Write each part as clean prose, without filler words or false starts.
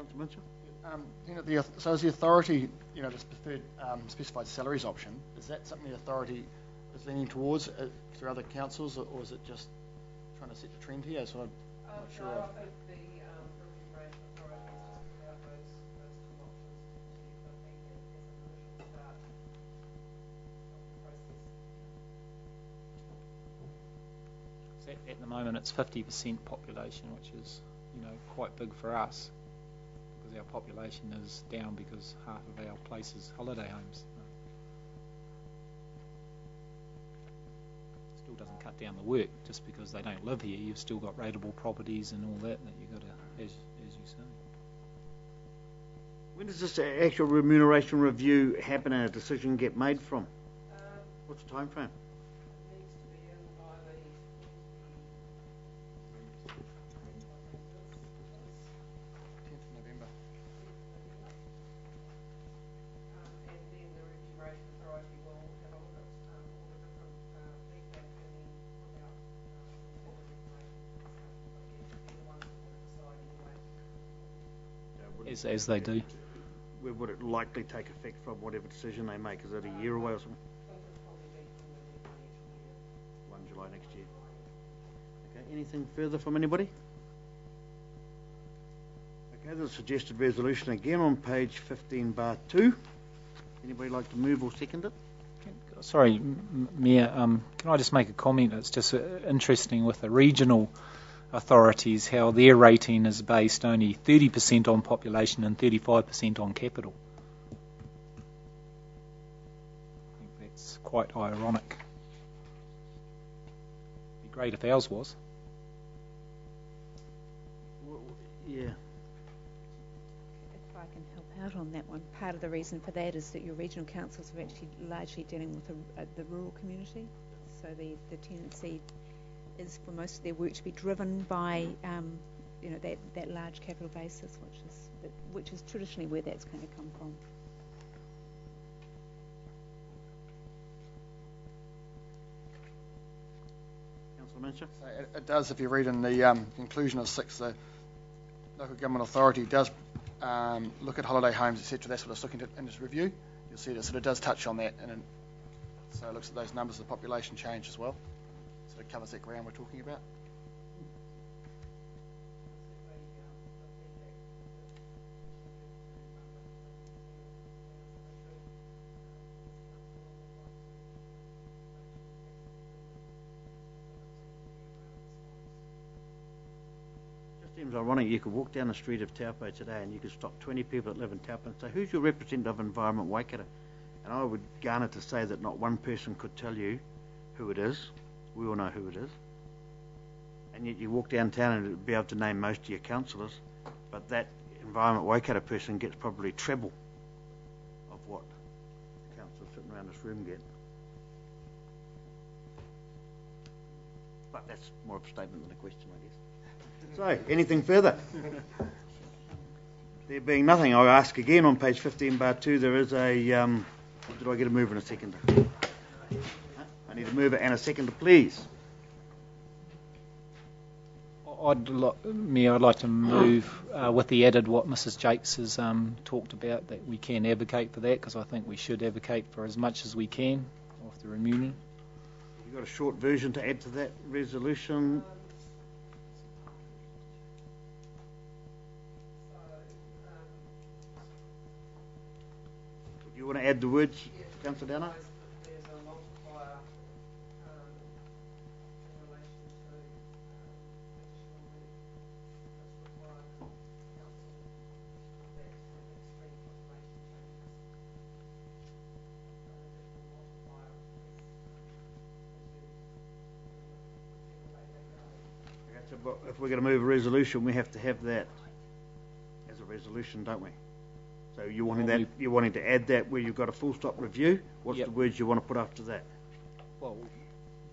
Councillor Minster? So is the authority, this preferred specified salaries option, is that something the authority is leaning towards through other councils, or is it just trying to set the trend here? So I'm not sure. No, I think the remuneration authority has just put out those two options to see if they've been as an initial start of the process. So at the moment it's 50% population, which is quite big for us, because our population is down because half of our place is holiday homes. Still doesn't cut down the work just because they don't live here. You've still got rateable properties and all that you've got to, as you say. When does this actual remuneration review happen and a decision get made from? What's the time frame? It needs to be in by the 10th of November. And then the remuneration authority will have a look at all the different feedback and then put out some further information for discussion. But they're the ones that will decide anyway. As they do. Where would it likely take effect from, whatever decision they make? Is it a year away or something? I think it'll probably be from the new financial year. 1 July next year. Okay, anything further from anybody? Okay, there's a suggested resolution again on page 15(2). Anybody like to move or second it? Sorry, Mayor, can I just make a comment? It's just interesting with the regional authorities how their rating is based only 30% on population and 35% on capital. I think that's quite ironic. It'd be great if ours was. Yeah. If I can help out on that one, part of the reason for that is that your regional councils are actually largely dealing with the rural community. So the tendency is for most of their work to be driven by that large capital basis, which is traditionally where that's going to come from. Councillor Minster? So it does, if you read in the conclusion of 6, the local government authority does look at holiday homes, etc. That's what it's looking at in this review. You'll see that, so it does touch on that, and so it looks at those numbers of the population change as well. So it covers that ground we're talking about. Just seems ironic, you could walk down the street of Taupo today and you could stop 20 people that live in Taupo and say, who's your representative of Environment Waikato? And I would garner to say that not one person could tell you who it is. We all know who it is. And yet you walk downtown and be able to name most of your councillors, but that Environment Waikato person gets probably treble of what the councillors sitting around this room get. But that's more of a statement than a question, I guess. So, anything further? There being nothing, I'll ask again on page 15(2). There is a... did I get a mover and a seconder? I need a mover and a seconder, please. Mayor, I'd like to move with the added what Mrs. Jakes has talked about, that we can advocate for that, because I think we should advocate for as much as we can of the remuneration. You've got a short version to add to that resolution. Would you want to add the words, Councillor Downer? There's a multiplier in relation to additional work that's required of council that with extreme population changes. An additional multiplier is Okay, so if we're going to move a resolution, we have to have that as a resolution, don't we? So you're wanting that? You're wanting to add that where you've got a full stop review? What's the words you want to put after that? Well,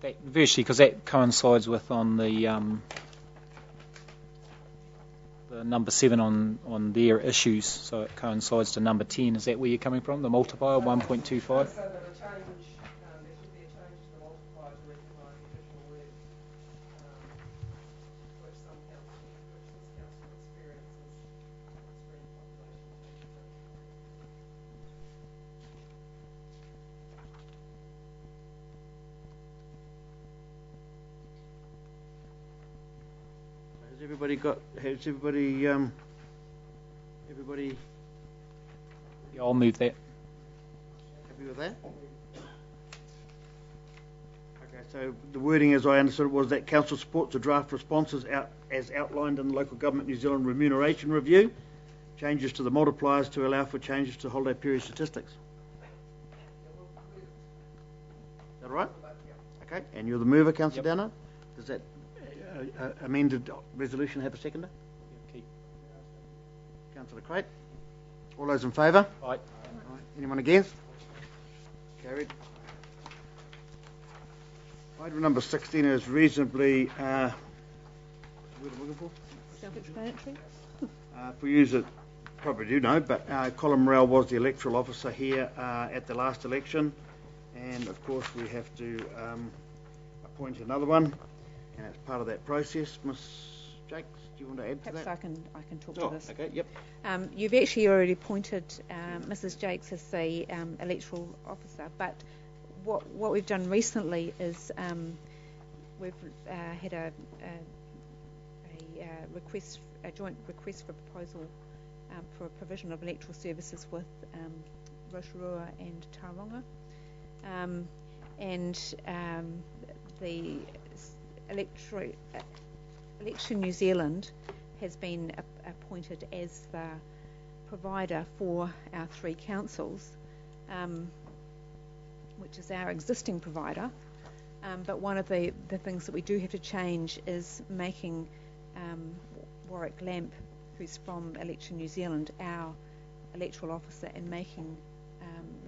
that virtually, because that coincides with on the number 7 on their issues, so it coincides to number 10. Is that where you're coming from? The multiplier 1.25. So that a change, there should be a change to the multiplier to recognise the additional work which this council experiences extreme Has everybody everybody Yeah, I'll move that. happy with that? Okay, so the wording as I understood it was that Council supports the draft responses as outlined in the Local Government New Zealand Remuneration Review, changes to the multipliers to allow for changes to holiday period statistics. Is that right? Okay, and you're the mover, Councillor Downer? Does that amended resolution have a seconder? Keep. Councillor Crate? All those in favour? Aye. Anyone against? Carried. Item number 16 is reasonably, what am I looking for? Self-explanatory. For you that probably do know, but Colin Morrell was the electoral officer here at the last election, and of course we have to appoint another one, and it's part of that process. Ms. Jakes, do you want to add to Perhaps that? I can talk to this. Okay, yep. You've actually already appointed Mrs. Jakes as the electoral officer, but what we've done recently is we've had a joint request for proposal for a provision of electoral services with Rotorua and Tauranga, and the Election New Zealand has been appointed as the provider for our three councils, which is our existing provider. But one of the things that we do have to change is making Warwick Lamp, who's from Election New Zealand, our electoral officer, and making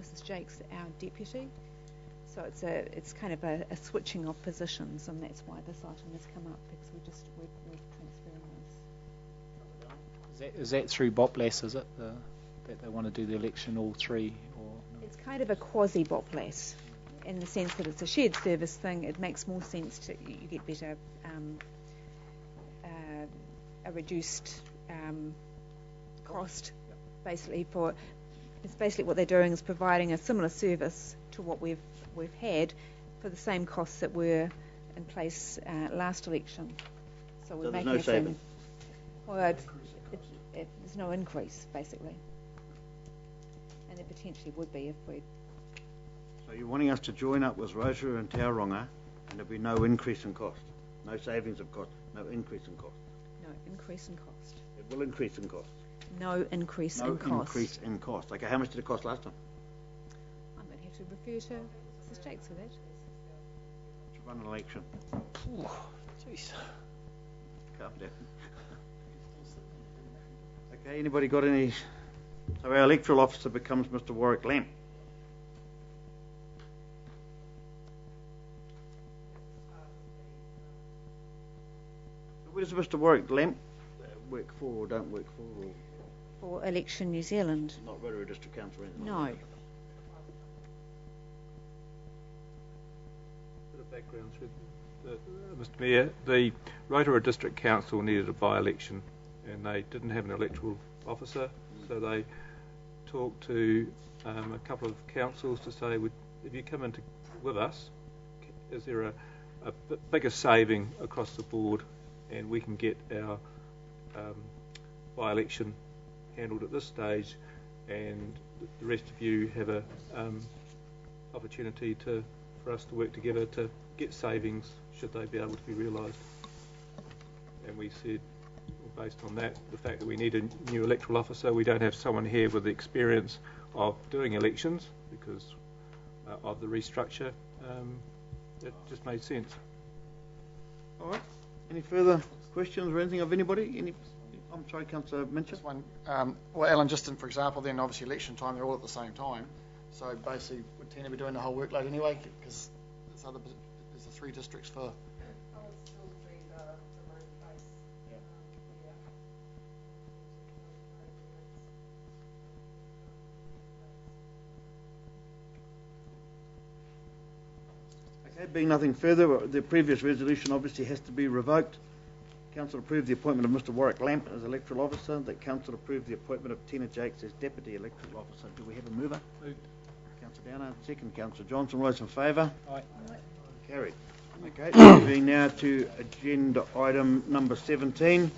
Mrs. Jakes our deputy. So it's kind of a switching of positions, and that's why this item has come up, because we're transferring this. Is that through BOPLAS, is it, that they want to do the election all three? Or no? It's kind of a quasi-BOPLAS, in the sense that it's a shared service thing. It makes more sense to you get better, a reduced cost, basically it's basically what they're doing is providing a similar service to what we've had for the same costs that were in place last election. So we're there's making no a saving? Well, there's no increase, basically. And there potentially would be if we... So you're wanting us to join up with Rotorua and Tauranga, and there'll be no increase in cost, no savings of cost, no increase in cost. No increase in cost. It will increase in cost. No increase in cost. No increase in cost. Okay, how much did it cost last time? I'm going to have to refer to Mrs. Jakes for that. To run an election. Jeez. Calm down. Okay, anybody got any? So our electoral officer becomes Mr. Warwick Lamp. Where does Mr. Warwick Lamp work for or don't work for? Or For Election New Zealand? not Rotorua District Council or anything? No. Like Bit of background through Mr. Mayor. The Rotorua District Council needed a by-election, and they didn't have an electoral officer, so they talked to a couple of councils to say, if you come in with us, is there a bigger saving across the board, and we can get our by-election handled at this stage, and the rest of you have a opportunity for us to work together to get savings should they be able to be realised. And we said, well, based on that, the fact that we need a new electoral officer, we don't have someone here with the experience of doing elections because of the restructure, it just made sense. All right. Any further questions or anything of anybody? I'm sorry, Councillor Mincher. Just one. Well, Alan, just for example, then obviously election time, they're all at the same time. So basically, would Tina be doing the whole workload anyway? Because there's the three districts for. I would still be the main face. Yeah. Okay, being nothing further, the previous resolution obviously has to be revoked. Council approved the appointment of Mr. Warwick Lamp as electoral officer. The Council approved the appointment of Tina Jakes as deputy electoral officer. Do we have a mover? Moved. Councillor Downer, second. Councillor Johnson. All those in favour? Aye. Carried. Okay, moving now to agenda item number 17.